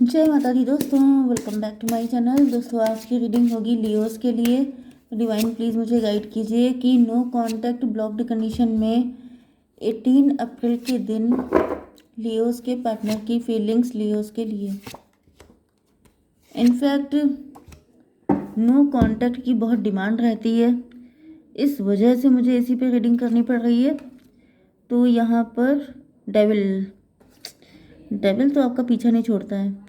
जय माता दी दोस्तों, welcome back to my channel. दोस्तों आज की रीडिंग होगी लियोस के लिए। डिवाइन प्लीज़ मुझे गाइड कीजिए कि नो कांटेक्ट ब्लॉक्ड कंडीशन में 18 अप्रैल के दिन लियोस के पार्टनर की फीलिंग्स लियोस के लिए। इनफैक्ट नो कांटेक्ट की बहुत डिमांड रहती है, इस वजह से मुझे इसी पे रीडिंग करनी पड़ रही है। तो यहाँ पर डेविल तो आपका पीछा नहीं छोड़ता है।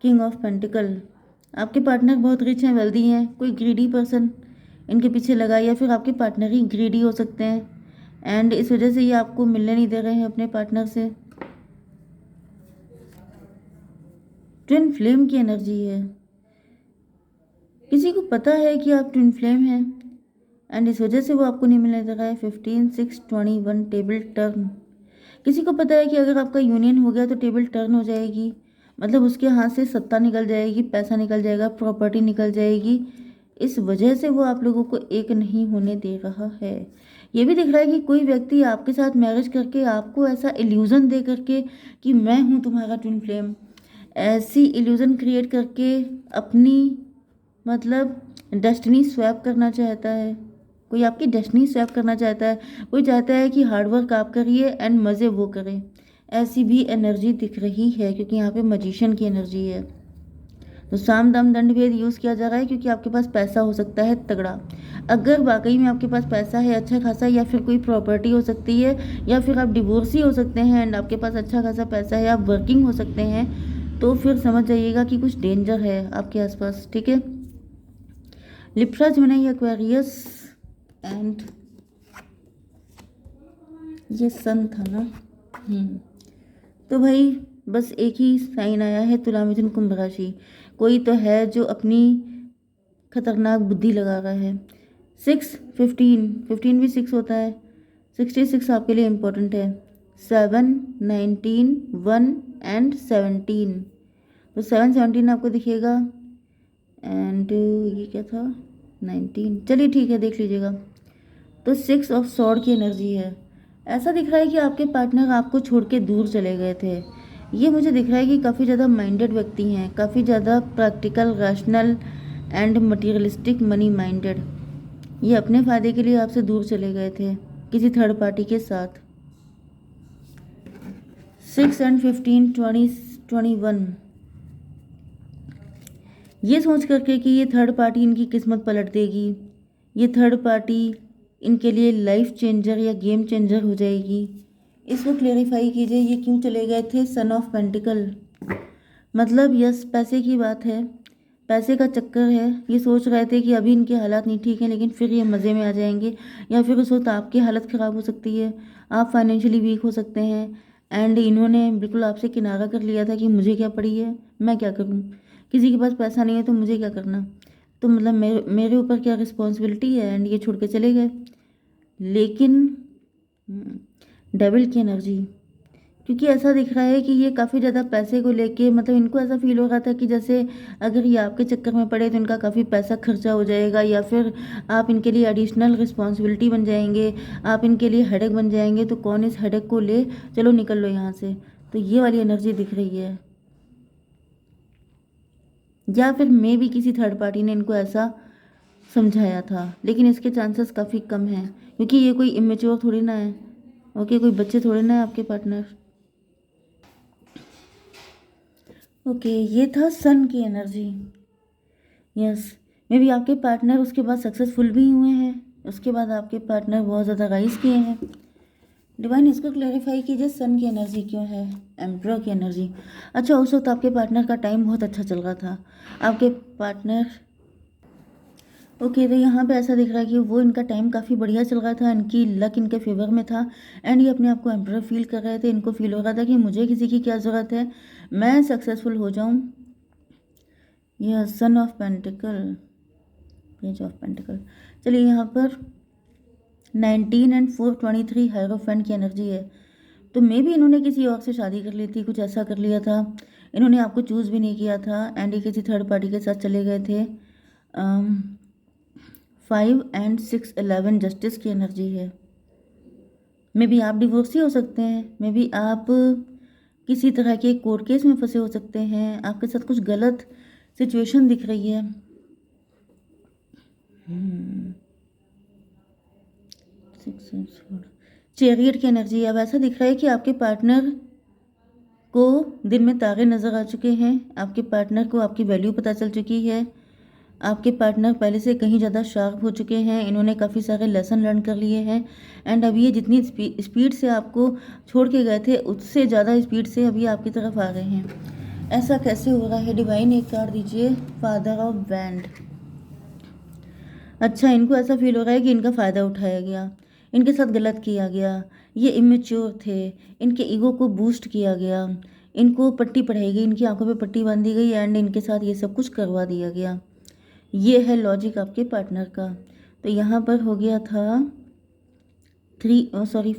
किंग ऑफ पेंटिकल, आपके पार्टनर बहुत रिच हैं, वेल्दी हैं। कोई ग्रीडी पर्सन इनके पीछे लगा, या फिर आपके पार्टनर ही ग्रीडी हो सकते हैं एंड इस वजह से ये आपको मिलने नहीं दे रहे हैं अपने पार्टनर से। ट्विन फ्लेम की एनर्जी है, किसी को पता है कि आप ट्विन फ्लेम हैं एंड इस वजह से वो आपको नहीं मिलने दे रहा है। 15, 6, 21 टेबल टर्न। किसी को पता है कि अगर आपका यूनियन हो गया तो टेबल टर्न हो जाएगी, मतलब उसके हाथ से सत्ता निकल जाएगी, पैसा निकल जाएगा, प्रॉपर्टी निकल जाएगी। इस वजह से वो आप लोगों को एक नहीं होने दे रहा है। ये भी दिख रहा है कि कोई व्यक्ति आपके साथ मैरिज करके आपको ऐसा इल्यूज़न दे करके कि मैं हूँ तुम्हारा ट्विन फ्लेम, ऐसी इल्यूज़न क्रिएट करके अपनी मतलब डेस्टिनी स्वैप करना चाहता है। कोई आपकी डेस्टिनी स्वैप करना चाहता है, कोई चाहता है कि हार्डवर्क आप करिए एंड मज़े वो करें। ऐसी भी एनर्जी दिख रही है क्योंकि यहाँ पे मजिशियन की एनर्जी है। तो साम दाम दंड भेद यूज़ किया जा रहा है क्योंकि आपके पास पैसा हो सकता है तगड़ा। अगर वाकई में आपके पास पैसा है अच्छा खासा, या फिर कोई प्रॉपर्टी हो सकती है, या फिर आप डिवोर्सी हो सकते हैं एंड आपके पास अच्छा खासा पैसा है, आप वर्किंग हो सकते हैं, तो फिर समझ जाइएगा कि कुछ डेंजर है आपके आसपास। ठीक है। लिब्रा, जेमिनी, एक्वेरियस एंड ये सन था ना। तो भाई बस एक ही साइन आया है, तुला, मिथुन, कुंभ राशि। कोई तो है जो अपनी खतरनाक बुद्धि लगा रहा है। 6, 15 भी 6 होता है। 66 आपके लिए इम्पोर्टेंट है। 7, 19, 1 एंड 17। तो 7, 17 आपको दिखेगा एंड ये क्या था 19। चलिए ठीक है, देख लीजिएगा। तो 6 ऑफ सॉर्ड की एनर्जी है। ऐसा दिख रहा है कि आपके पार्टनर आपको छोड़ के दूर चले गए थे। ये मुझे दिख रहा है कि काफ़ी ज़्यादा माइंडेड व्यक्ति हैं, काफ़ी ज़्यादा practical, rational and materialistic, money minded. ये अपने फ़ायदे के लिए आपसे दूर चले गए थे किसी थर्ड पार्टी के साथ। 6 एंड 15, 20, 21। ये सोच करके कि ये थर्ड पार्टी इनकी किस्मत पलट देगी, ये थर्ड पार्टी इनके लिए लाइफ चेंजर या गेम चेंजर हो जाएगी। इसको क्लेरिफाई कीजिए, ये क्यों चले गए थे। सन ऑफ पेंटिकल, मतलब यस पैसे की बात है, पैसे का चक्कर है। ये सोच रहे थे कि अभी इनके हालात नहीं ठीक हैं, लेकिन फिर ये मज़े में आ जाएंगे, या फिर उस वक्त आपकी हालत ख़राब हो सकती है, आप फाइनेंशियली वीक हो सकते हैं एंड इन्होंने बिल्कुल आपसे किनारा कर लिया था कि मुझे क्या पड़ी है, मैं क्या करूँ, किसी के पास पैसा नहीं है तो मुझे क्या करना, तो मतलब मेरे ऊपर क्या रिस्पॉन्सिबिलिटी है, एंड ये छोड़ के चले गए। लेकिन डेविल की एनर्जी, क्योंकि ऐसा दिख रहा है कि ये काफ़ी ज़्यादा पैसे को लेके, मतलब इनको ऐसा फील हो रहा था कि जैसे अगर ये आपके चक्कर में पड़े तो इनका काफ़ी पैसा खर्चा हो जाएगा, या फिर आप इनके लिए एडिशनल रिस्पॉन्सिबिलिटी बन जाएंगे, आप इनके लिए हेडेक बन जाएंगे। तो कौन इस हेडेक को ले, चलो निकल लो यहाँ से। तो ये वाली एनर्जी दिख रही है, या फिर मे भी किसी थर्ड पार्टी ने इनको ऐसा समझाया था, लेकिन इसके चांसेस काफ़ी कम हैं क्योंकि ये कोई इमेच्योर थोड़ी ना है। ओके, कोई बच्चे थोड़े ना है आपके पार्टनर। ओके, ये था सन की एनर्जी। यस, मे बी आपके पार्टनर उसके बाद सक्सेसफुल भी हुए हैं, उसके बाद आपके पार्टनर बहुत ज़्यादा राइज किए हैं। डिवाइन इसको क्लैरिफाई कीजिए, सन की एनर्जी क्यों है, एम्परर की एनर्जी। अच्छा, उस वक्त आपके पार्टनर का टाइम बहुत अच्छा चल रहा था, आपके पार्टनर ओके। तो यहाँ पे ऐसा दिख रहा है कि वो इनका टाइम काफ़ी बढ़िया चल रहा था, इनकी लक इनके फेवर में था एंड ये अपने आप को एम्परर फील कर रहे थे। इनको फील हो रहा था कि मुझे किसी की क्या ज़रूरत है, मैं सक्सेसफुल हो जाऊँ। यह son of pentacle, page of pentacle. चलिए यहाँ पर 19 एंड 4, 23 हायरोफेंट की एनर्जी है। तो मे भी इन्होंने किसी और से शादी कर ली थी, कुछ ऐसा कर लिया था, इन्होंने आपको चूज़ भी नहीं किया था एंड ये किसी थर्ड पार्टी के साथ चले गए थे। 5 एंड 6, 11 जस्टिस की एनर्जी है। मे बी आप डिवोर्सी हो सकते हैं, मे बी आप किसी तरह के कोर्ट केस में फंसे हो सकते हैं, आपके साथ कुछ गलत सिचुएशन दिख रही है। चैरियट की एनर्जी। अब ऐसा दिख रहा है कि आपके पार्टनर को दिन में तारे नज़र आ चुके हैं, आपके पार्टनर को आपकी वैल्यू पता चल चुकी है, आपके पार्टनर पहले से कहीं ज़्यादा शार्प हो चुके हैं, इन्होंने काफ़ी सारे लेसन लर्न कर लिए हैं एंड अब ये जितनी स्पीड से आपको छोड़ के गए थे उससे ज़्यादा स्पीड से अभी आपकी तरफ आ रहे हैं। ऐसा कैसे हो रहा है? डिवाइन एक कार्ड दीजिए, फादर ऑफ बैंड। अच्छा, इनको ऐसा फील हो रहा है कि इनका फ़ायदा उठाया गया, इनके साथ गलत किया गया, ये इमेच्योर थे, इनके ईगो को बूस्ट किया गया, इनको पट्टी पढ़ाई गई, इनकी आंखों पे पट्टी बांधी गई एंड इनके साथ ये सब कुछ करवा दिया गया। ये है लॉजिक आपके पार्टनर का। तो यहाँ पर हो गया था 5,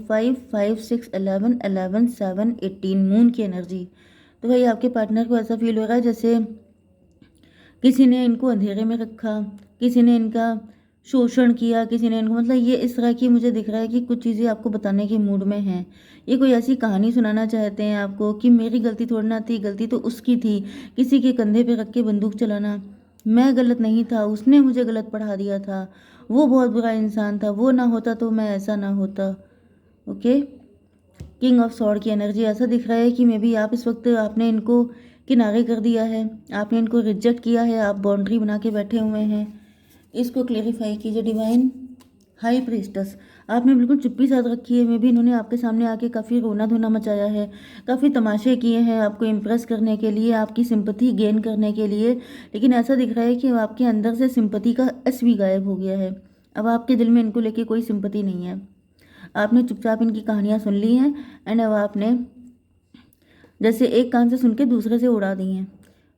5, 6, 11, 11, 7, 18 मून की एनर्जी। तो भाई आपके पार्टनर को ऐसा फील हो रहा है जैसे किसी ने इनको अंधेरे में रखा, किसी ने इनका शोषण किया, किसी ने इनको, मतलब ये इस तरह की मुझे दिख रहा है कि कुछ चीज़ें आपको बताने के मूड में हैं। ये कोई ऐसी कहानी सुनाना चाहते हैं आपको कि मेरी गलती थोड़ी ना थी, गलती तो उसकी थी, किसी के कंधे पे रख के बंदूक चलाना, मैं गलत नहीं था, उसने मुझे गलत पढ़ा दिया था, वो बहुत बुरा इंसान था, वो ना होता तो मैं ऐसा ना होता। ओके, किंग ऑफ सॉर्ड की एनर्जी। ऐसा दिख रहा है कि मे बी आप इस वक्त आपने इनको किनारे कर दिया है, आपने इनको रिजेक्ट किया है, आप बाउंड्री बना के बैठे हुए हैं। इसको क्लेरिफाई कीजिए डिवाइन। हाई प्रीस्टस, आपने बिल्कुल चुप्पी साध रखी है, मे भी इन्होंने आपके सामने आके काफ़ी रोना धोना मचाया है, काफ़ी तमाशे किए हैं आपको इम्प्रेस करने के लिए, आपकी सिंपैथी गेन करने के लिए, लेकिन ऐसा दिख रहा है कि आपके अंदर से सिंपैथी का एस भी गायब हो गया है। अब आपके दिल में इनको लेके कोई सिंपैथी नहीं है, आपने चुपचाप इनकी कहानियाँ सुन ली हैं एंड अब आपने जैसे एक कान से सुन के दूसरे से उड़ा दी हैं।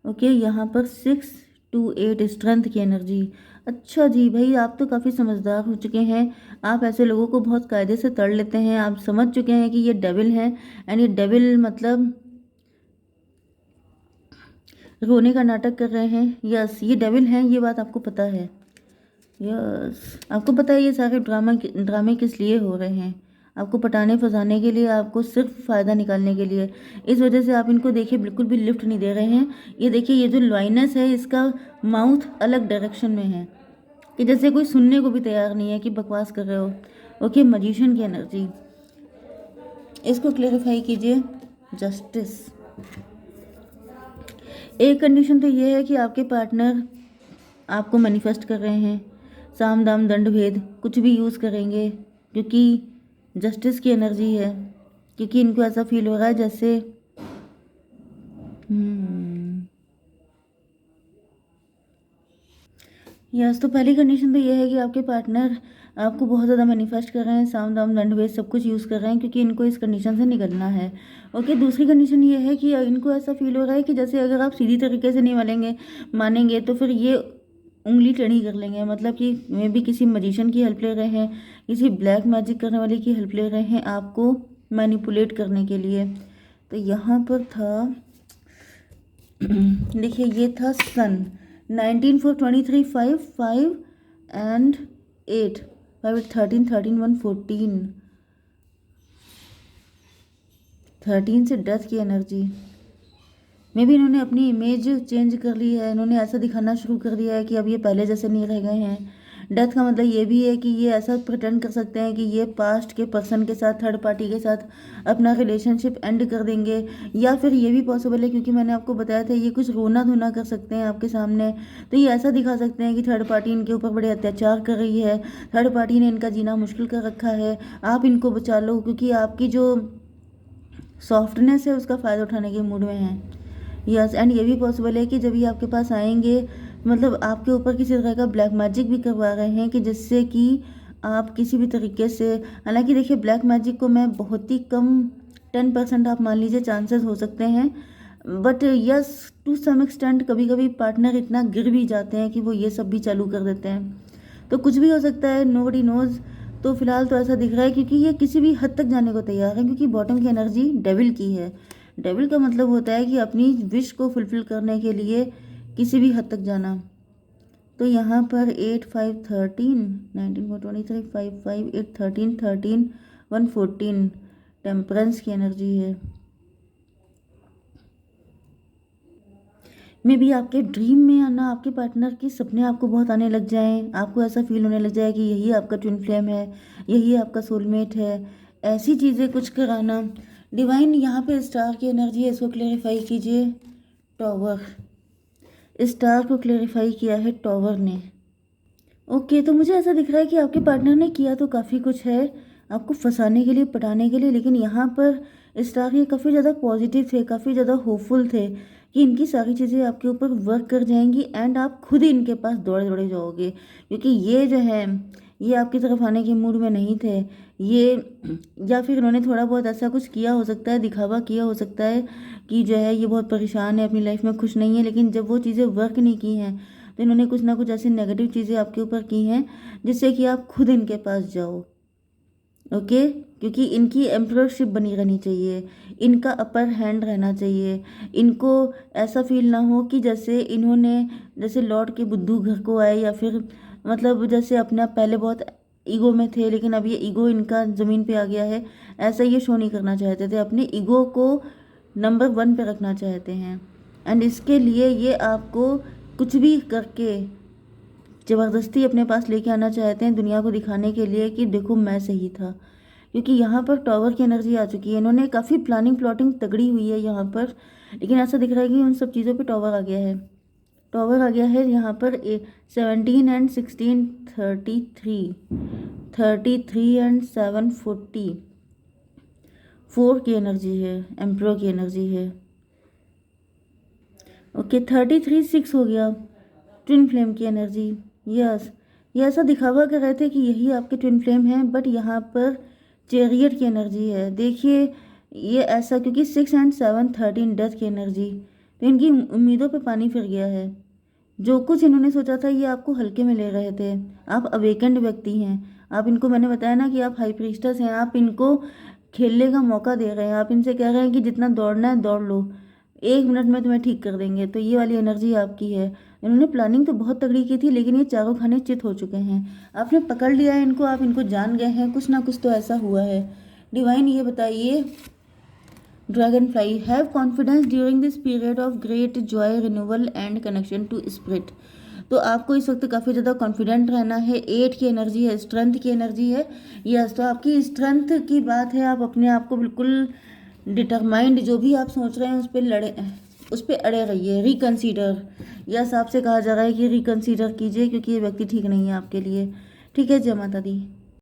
ओके, यहाँ पर 6 to 8 स्ट्रेंथ की एनर्जी। अच्छा जी भाई, आप तो काफ़ी समझदार हो चुके हैं, आप ऐसे लोगों को बहुत कायदे से तड़ लेते हैं, आप समझ चुके हैं कि ये डेविल है एंड ये डेविल मतलब रोने का नाटक कर रहे हैं। यस, ये डेविल हैं, ये बात आपको पता है। यस, आपको पता है ये सारे ड्रामे किस लिए हो रहे हैं, आपको पटाने फंसाने के लिए, आपको सिर्फ फ़ायदा निकालने के लिए। इस वजह से आप इनको देखिए बिल्कुल भी लिफ्ट नहीं दे रहे हैं। ये देखिए, ये जो लॉइनस है इसका माउथ अलग डायरेक्शन में है कि जैसे कोई सुनने को भी तैयार नहीं है कि बकवास कर रहे हो। ओके, मजिशियन की एनर्जी, इसको क्लेरिफाई कीजिए। जस्टिस। एक कंडीशन तो ये है कि आपके पार्टनर आपको मैनिफेस्ट कर रहे हैं, साम दाम दंड भेद कुछ भी यूज़ करेंगे क्योंकि जस्टिस की एनर्जी है, क्योंकि इनको ऐसा फील हो रहा है जैसे यस। तो पहली कंडीशन तो ये है कि आपके पार्टनर आपको बहुत ज़्यादा मैनिफेस्ट कर रहे हैं, साम दाम दंड भेद सब कुछ यूज़ कर रहे हैं क्योंकि इनको इस कंडीशन से निकलना है। ओके, दूसरी कंडीशन ये है कि इनको ऐसा फील हो रहा है कि जैसे अगर आप सीधी तरीके से नहीं मानेंगे तो फिर ये उंगली टेढ़ी कर लेंगे, मतलब कि मे भी किसी मजिशियन की हेल्प ले रहे हैं, किसी ब्लैक मैजिक करने वाले की हेल्प ले रहे हैं आपको मैनिपुलेट करने के लिए। तो यहाँ पर था देखिए, ये था सन 19 for 23, 5, 5 and 8, 5, 13, 13, 1, 14, 13 से डेथ की एनर्जी। मे भी इन्होंने अपनी इमेज चेंज कर ली है, इन्होंने ऐसा दिखाना शुरू कर दिया है कि अब ये पहले जैसे नहीं रह गए हैं। डेथ का मतलब ये भी है कि ये ऐसा प्रिटेंड कर सकते हैं कि ये पास्ट के पर्सन के साथ, थर्ड पार्टी के साथ अपना रिलेशनशिप एंड कर देंगे, या फिर ये भी पॉसिबल है क्योंकि मैंने आपको बताया था ये कुछ रोना धोना कर सकते हैं आपके सामने। तो ये ऐसा दिखा सकते हैं कि थर्ड पार्टी इनके ऊपर बड़े अत्याचार कर रही है, थर्ड पार्टी ने इनका जीना मुश्किल कर रखा है, आप इनको बचा लो, क्योंकि आपकी जो सॉफ्टनेस है उसका फ़ायदा उठाने के मूड में हैं। यस, एंड ये भी पॉसिबल है कि जब ये आपके पास आएंगे मतलब आपके ऊपर किसी तरह का ब्लैक मैजिक भी करवा रहे हैं कि जिससे कि आप किसी भी तरीके से, हालांकि देखिए ब्लैक मैजिक को मैं बहुत ही कम 10% आप मान लीजिए चांसेस हो सकते हैं, but yes to some extent कभी कभी पार्टनर इतना गिर भी जाते हैं कि वो ये सब भी चालू कर देते हैं। तो कुछ भी हो सकता है, नोबडी नोज। तो फिलहाल तो ऐसा दिख रहा है क्योंकि ये किसी भी हद तक जाने को तैयार है, क्योंकि बॉटम की एनर्जी डेविल की है। डेविल का मतलब होता है कि अपनी विश को फुलफिल करने के लिए किसी भी हद तक जाना। तो यहाँ पर 8, 5, 13, 19 for 23, 5, 5, 8, 13, 13, 1, 14 टेम्परेंस की एनर्जी है। मे बी आपके ड्रीम में आना, आपके पार्टनर के सपने आपको बहुत आने लग जाएं, आपको ऐसा फील होने लग जाए कि यही आपका ट्विन फ्लेम है, यही आपका सोलमेट है, ऐसी चीज़ें कुछ कराना। डिवाइन यहाँ पे स्टार की एनर्जी है, इसको क्लेरिफाई कीजिए। टॉवर, स्टार को क्लेरिफाई किया है टॉवर ने। ओके, तो मुझे ऐसा दिख रहा है कि आपके पार्टनर ने किया तो काफ़ी कुछ है आपको फंसाने के लिए, पटाने के लिए, लेकिन यहाँ पर स्टार ये काफ़ी ज़्यादा पॉजिटिव थे, काफ़ी ज़्यादा होपफुल थे कि इनकी सारी चीज़ें आपके ऊपर वर्क कर जाएंगी एंड आप खुद ही इनके पास दौड़े दौड़े जाओगे, क्योंकि ये जो है ये आपकी तरफ आने के मूड में नहीं थे ये, या फिर इन्होंने थोड़ा बहुत ऐसा कुछ किया हो सकता है, दिखावा किया हो सकता है कि जो है ये बहुत परेशान है, अपनी लाइफ में खुश नहीं है, लेकिन जब वो चीज़ें वर्क नहीं की हैं तो इन्होंने कुछ ना कुछ ऐसी नेगेटिव चीज़ें आपके ऊपर की हैं जिससे कि आप खुद इनके पास जाओ। ओके, क्योंकि इनकी एम्पररशिप बनी रहनी चाहिए, इनका अपर हैंड रहना चाहिए, इनको ऐसा फील ना हो कि जैसे इन्होंने जैसे लौट के बुद्धू घर को आए, या फिर मतलब जैसे अपने आप पहले बहुत ईगो में थे लेकिन अब ये ईगो इनका ज़मीन पे आ गया है, ऐसा ये शो नहीं करना चाहते थे, अपने ईगो को नंबर 1 पे रखना चाहते हैं। एंड इसके लिए ये आपको कुछ भी करके ज़बरदस्ती अपने पास लेके आना चाहते हैं, दुनिया को दिखाने के लिए कि देखो मैं सही था, क्योंकि यहाँ पर टॉवर की एनर्जी आ चुकी है, इन्होंने काफ़ी प्लानिंग प्लॉटिंग तगड़ी हुई है यहाँ पर, लेकिन ऐसा दिख रहा है कि उन सब चीज़ों पे टॉवर आ गया है। टॉवर आ गया है यहाँ पर 17 एंड 16 33 एंड 7 44 की एनर्जी है, एम्परर की एनर्जी है। ओके, 33 6 हो गया, ट्विन फ्लेम की एनर्जी। यस, ये ऐसा दिखावा कर रहे थे कि यही आपके ट्विन फ्लेम हैं, बट यहाँ पर चैरियट की एनर्जी है। देखिए ये ऐसा, क्योंकि 6 एंड 7 13 डेथ की एनर्जी, तो इनकी उम्मीदों पे पानी फिर गया है। जो कुछ इन्होंने सोचा था ये आपको हल्के में ले रहे थे। आप अवेकेंड व्यक्ति हैं, आप इनको, मैंने बताया ना कि आप हाई प्रीस्टस हैं, आप इनको खेलने का मौका दे रहे हैं, आप इनसे कह रहे हैं कि जितना दौड़ना है दौड़ लो, 1 मिनट में तुम्हें ठीक कर देंगे। तो ये वाली एनर्जी आपकी है। इन्होंने प्लानिंग तो बहुत तगड़ी की थी, लेकिन ये चारों खाने चित हो चुके हैं, आपने पकड़ लिया है इनको, आप इनको जान गए हैं, कुछ ना कुछ तो ऐसा हुआ है। डिवाइन ये बताइए, dragonfly, have confidence during this period of great joy renewal and connection to spirit. तो आपको इस वक्त काफ़ी ज़्यादा कॉन्फिडेंट रहना है। 8 की एनर्जी है, स्ट्रेंथ की एनर्जी है। यस, तो आपकी स्ट्रेंथ की बात है, आप अपने आप को बिल्कुल डिटरमाइंड, जो भी आप सोच रहे हैं उस पर अड़े रहिए। रिकंसीडर, यस आपसे कहा जा रहा है कि रिकंसीडर कीजिए, क्योंकि ये व्यक्ति ठीक नहीं है आपके लिए। ठीक है, जय माता दी।